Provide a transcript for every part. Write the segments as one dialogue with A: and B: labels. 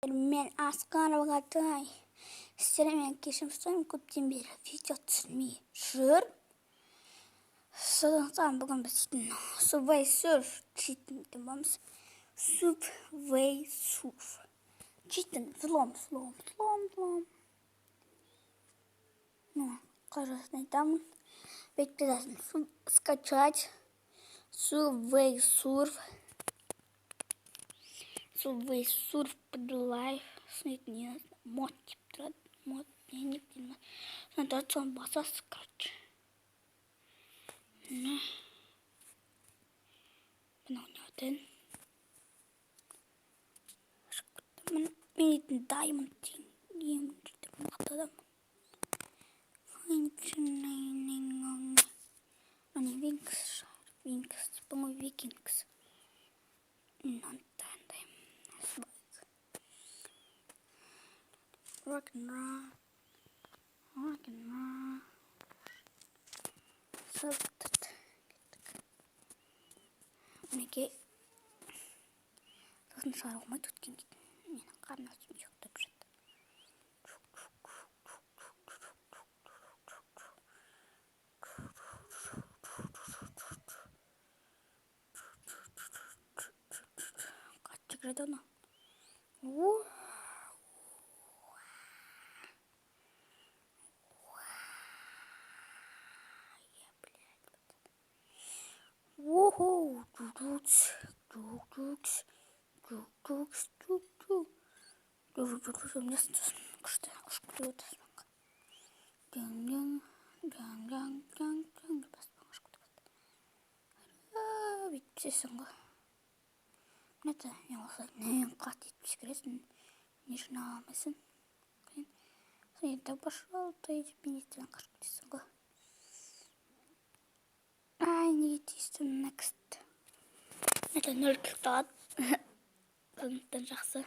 A: Мен асқан бағатай. Сіздермен кешім соң көптен бері видео түсірмей жүр. Сондықтан бүгін біз Subway Surf дейтін боламыз. Subway Surf. Дейтін взлом. Ну, кажется, айтамын. Беттеден скачать Subway Surf. Subway Surf подлайф. Смотрите, не знаю, мод тип тұрады. Мод, я не знаю. Надо отцом басасы, короче. Ну. Мынау не өтін. Мен даймонд деймін. Мақтадам. Они Винкс, по-моему, Викингс. Rock'n'roll. Саптат. Мінекей. Сосын шығар оғымай төткен кетін. Менің қарны ашым жоқтап жатты. Қатты жүреді оны. Воу, күшті ұшқылы өтесің. Бүйтпесесің ғой. Мәті, мен осылай нәйін қат етпес кересің. Не жына алмайсың. Сон енді башыл, тойдеп менеттен қашып кетесің ғой. Ай, неге тиістім, next. Мәті 0 кілтат. Сондықтан жақсы.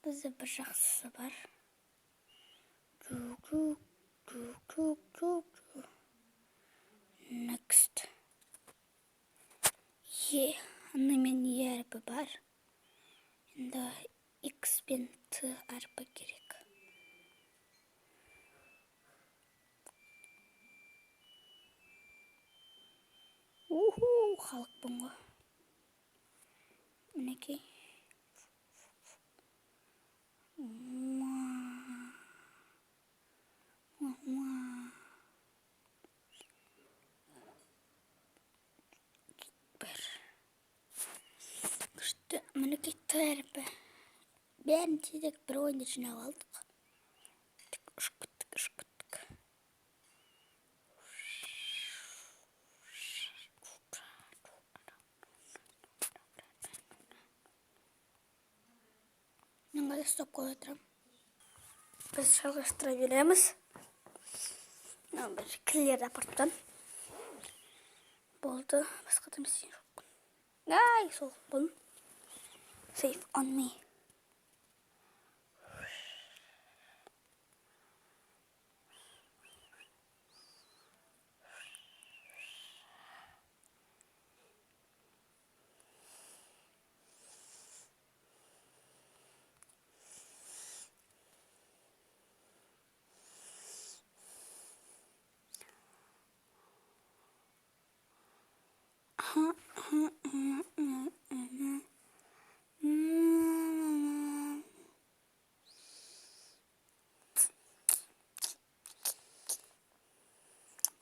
A: Бізде бір жақсысы бар. Next. Анымен әрпі бар. Енді X пен T әрпі керек. Халық бұңғы. Мінекей. Күшті мінекей тәріпі. Бәрін тезек бір ойында жинап алдық. Ұшып күттік. Мен ғада стоп қой отырам. Біз жалғастыра береміз. Бір кілерді апарттан. Болды. Басқа да месен жоқ. Ай, сол бұн. Save on me.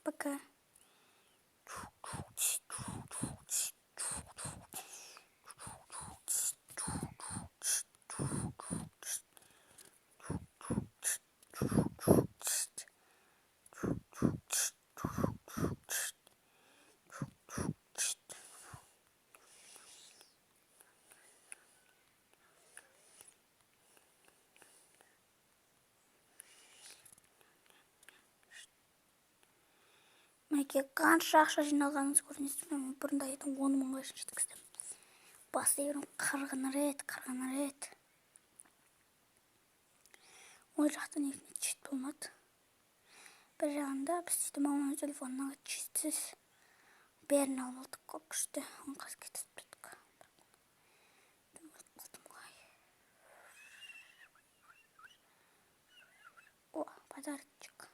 A: Пока. Мінекей қанша ақша жиналғаныңыз көрінесіз. Мен бұрында айтым 10 мыңға жеткіздім. Басты ерім қарғын рет. Ой жақта нефіне чет болмады. Бір жағында біз дейді маманың телефонына четсіз. Бәрін алып алдық күшті. Оны қаз кетіп беттік. подарочек.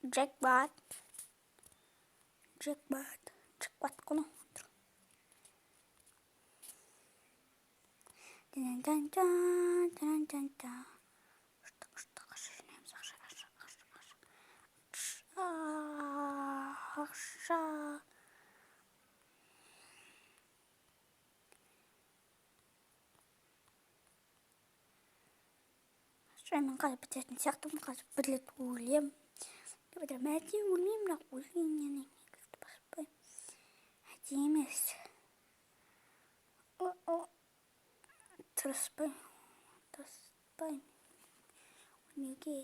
A: Джекпот. Джекпот куну. Ақша. Мен қазір бітетін сияқтымын, қазір бір рет өлем. Әдейі өлмеймін, бірақ өлгеннен негізді баспаймын. Әдейі емес. Тырыспаймын. Өлмеуге.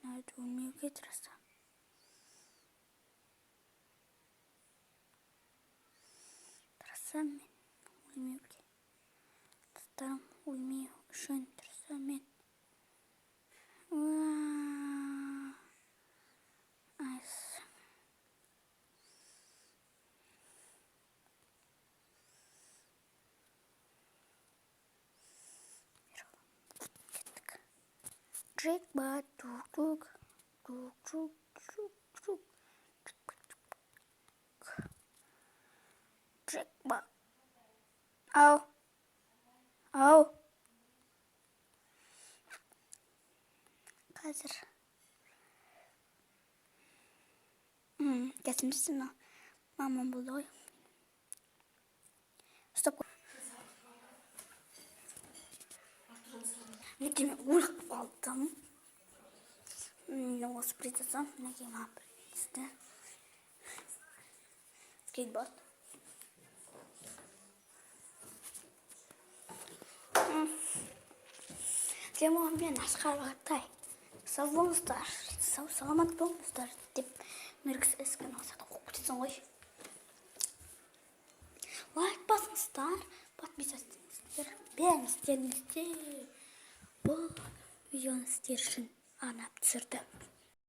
A: Өлмеуге тырысам. Тырысам мен өлмеуге. Достарым өлмеу үшін тырысам мен. Джекпот, тук-тук, тук-тук. Джекпот. Ау. Қазір. Кәсімдісін мамам болды ғой. Стоп. Мінекей мен өліп қалдым. Осы придется. Мінекей маған принесті. Скейтборд. Мен Асқар Бағатай. Сау болыңыздар, саламат болыңыздар деп Меркс эскін осады қоқ бітесің ғой. Лайк басыңыздар, подписывайтыңыздар, бәріңіздеріңіздер бұл видеоны сіздер үшін арнап түсірдім.